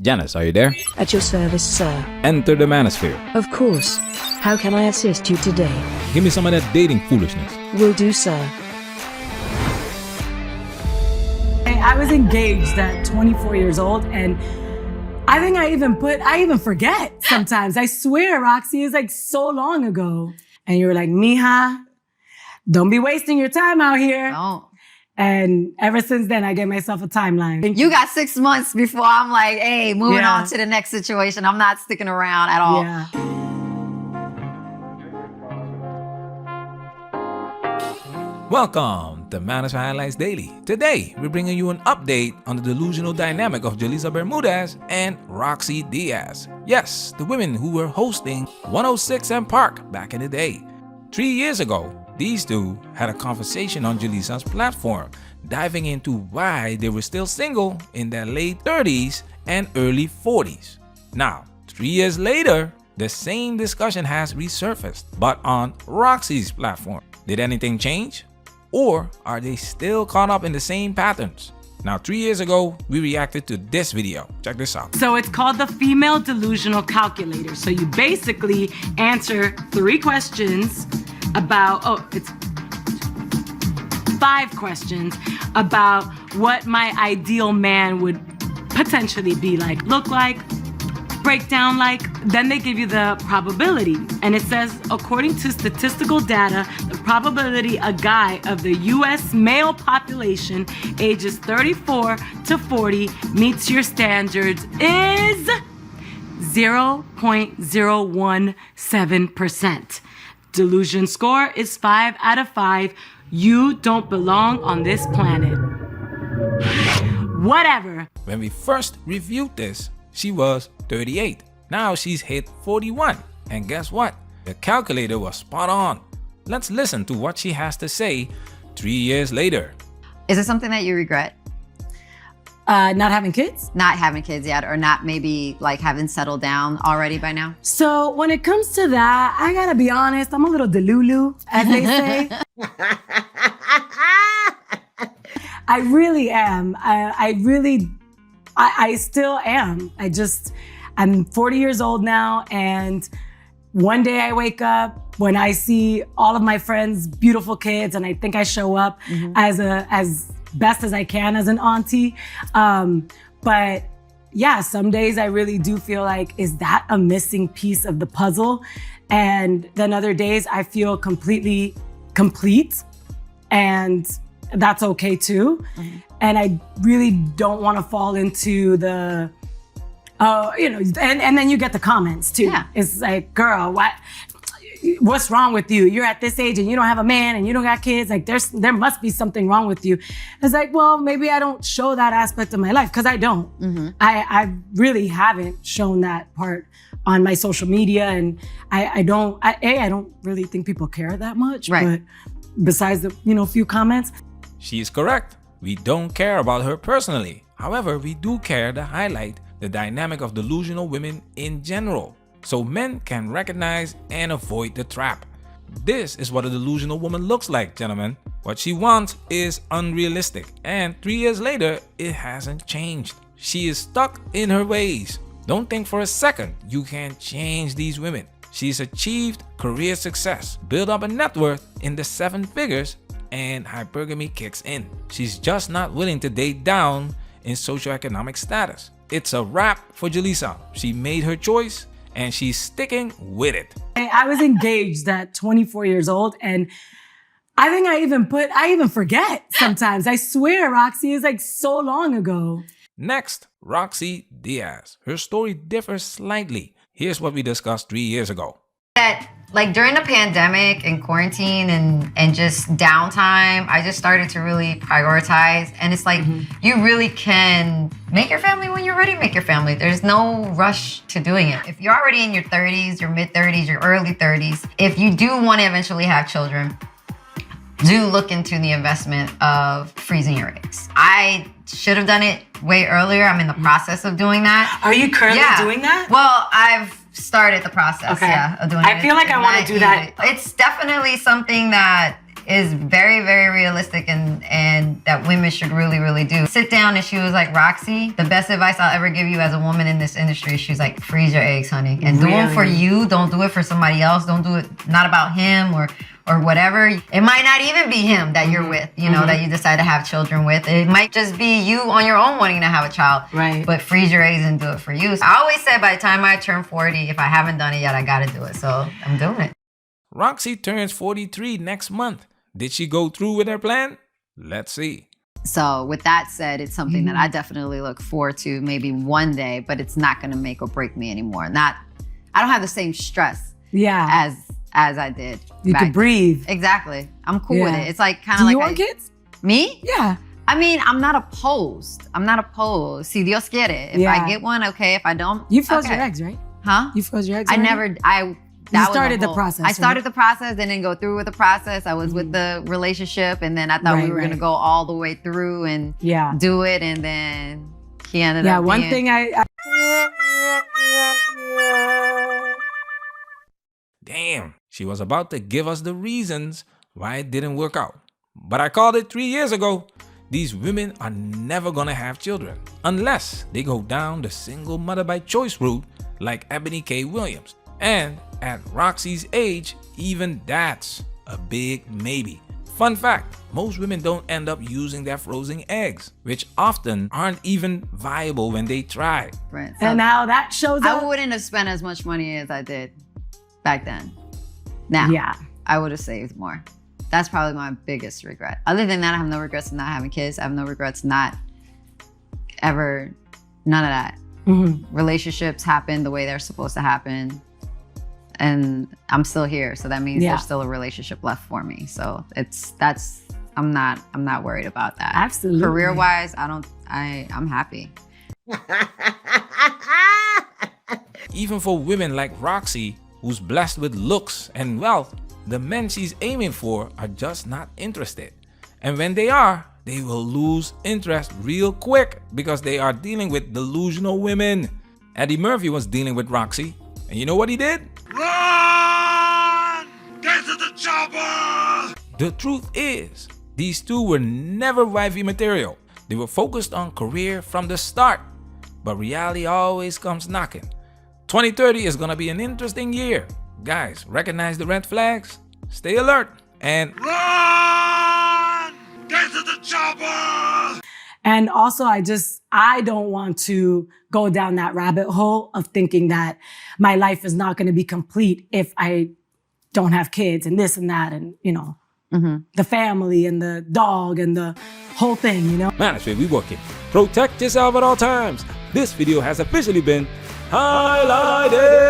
Janice, are you there? At your service, sir. Enter the manosphere. Of course. How can I assist you today? Give me some of that dating foolishness. Will do, sir. I was engaged at 24 years old, and I think I even forget sometimes. I swear, Roxy, is like so long ago. And you were like, Mija, don't be wasting your time out here. Don't. And ever since then, I gave myself a timeline. You got 6 months before I'm like, hey, moving on to the next situation. I'm not sticking around at all. Yeah. Welcome to Manosphere Highlights Daily. Today, we're bringing you an update on the delusional dynamic of Julissa Bermudez and Rocsi Diaz. Yes, the women who were hosting 106 and Park back in the day. 3 years ago, these two had a conversation on Julissa's platform, diving into why they were still single in their late 30s and early 40s. Now, 3 years later, the same discussion has resurfaced, but on Roxi's platform. Did anything change? Or are they still caught up in the same patterns? Now, 3 years ago, we reacted to this video. Check this out. So it's called the Female Delusional Calculator. So you basically answer 3 questions about, it's 5 questions about what my ideal man would potentially be like, look like, break down like. Then they give you the probability. And it says, according to statistical data, the probability a guy of the US male population ages 34 to 40 meets your standards is 0.017%. Delusion score is 5 out of 5. You don't belong on this planet. Whatever. When we first reviewed this, she was 38. Now she's hit 41. And guess what? The calculator was spot on. Let's listen to what she has to say 3 years later. Is it something that you regret? Not having kids? Not having kids yet, or not maybe like having settled down already by now? So when it comes to that, I gotta be honest, I'm a little delulu, as they say. I really am. I still am. I'm 40 years old now, and one day I wake up when I see all of my friends' beautiful kids, and I think I show up as best as I can as an auntie. But yeah, some days I really do feel like, is that a missing piece of the puzzle? And then other days I feel completely complete, and that's okay too. And I really don't want to fall into the, and then you get the comments too. Yeah. It's like, girl, what's wrong with you? You're at this age and you don't have a man and you don't got kids. Like there must be something wrong with you. It's like, well, maybe I don't show that aspect of my life, because I don't. I really haven't shown that part on my social media, and I don't really think people care that much. Right. But besides the few comments. She is correct. We don't care about her personally. However, we do care to highlight the dynamic of delusional women in general, so men can recognize and avoid the trap. This is what a delusional woman looks like, gentlemen. What she wants is unrealistic, and 3 years later, it hasn't changed. She is stuck in her ways. Don't think for a second you can change these women. She's achieved career success, built up a net worth in the 7 figures, and hypergamy kicks in. She's just not willing to date down in socioeconomic status. It's a wrap for Julissa. She made her choice, and she's sticking with it. I was engaged at 24 years old, and I think I even forget sometimes. I swear, Roxy, is like so long ago. Next, Rocsi Diaz. Her story differs slightly. Here's what we discussed 3 years ago. That like during the pandemic and quarantine and just downtime, I just started to really prioritize. And it's like, you really can make your family when you're ready to make your family. There's no rush to doing it. If you're already in your 30s, your mid 30s, your early 30s, if you do want to eventually have children, do look into the investment of freezing your eggs. I should have done it way earlier. I'm in the process of doing that. Are you currently doing that? Well, I've started the process, of doing it. I feel like I want to do that. It's definitely something that is very, very realistic and that women should really, really do. Sit down, and she was like, Roxy, the best advice I'll ever give you as a woman in this industry, she's like, freeze your eggs, honey. And do it for you. Don't do it for somebody else. Don't do it, not about him or whatever. It might not even be him that you're with, you know, that you decide to have children with. It might just be you on your own wanting to have a child. Right. But freeze your eggs and do it for you. So I always said by the time I turn 40, if I haven't done it yet, I gotta do it. So I'm doing it. Rocsi turns 43 next month. Did she go through with her plan? Let's see. So with that said, it's something that I definitely look forward to maybe one day, but it's not gonna make or break me anymore. I don't have the same stress as I did. You could breathe. Exactly. I'm cool with it. It's like kind of Do like you want kids? Me? Yeah. I mean, I'm not opposed. Si Dios quiere. If I get one, okay. If I don't, You froze your eggs, right? Huh? You froze your eggs. I already? never. You started the process. I started the process, then didn't go through with the process. I was with the relationship, and then I thought we were gonna go all the way through and do it, and then he ended up. Yeah, one thing Damn, she was about to give us the reasons why it didn't work out. But I called it 3 years ago. These women are never gonna have children unless they go down the single mother by choice route like Ebony K. Williams. And at Roxy's age, even that's a big maybe. Fun fact, most women don't end up using their frozen eggs, which often aren't even viable when they try. Right. And now that shows up. I wouldn't have spent as much money as I did back then. Now, I would have saved more. That's probably my biggest regret. Other than that, I have no regrets of not having kids. I have no regrets not ever, none of that. Relationships happen the way they're supposed to happen. And I'm still here. So that means there's still a relationship left for me. So I'm not worried about that. Absolutely. Career-wise, I'm happy. Even for women like Rocsi, who's blessed with looks and wealth, the men she's aiming for are just not interested. And when they are, they will lose interest real quick because they are dealing with delusional women. Eddie Murphy was dealing with Rocsi, and you know what he did? Run! Get to the chopper! The truth is, these two were never wifey material. They were focused on career from the start, but reality always comes knocking. 2030 is gonna be an interesting year. Guys, recognize the red flags, stay alert, and Run! Get to the chopper! And also, I don't want to go down that rabbit hole of thinking that my life is not going to be complete if I don't have kids and this and that and, you know, the family and the dog and the whole thing, you know? management, we working. Protect yourself at all times. This video has officially been highlighted.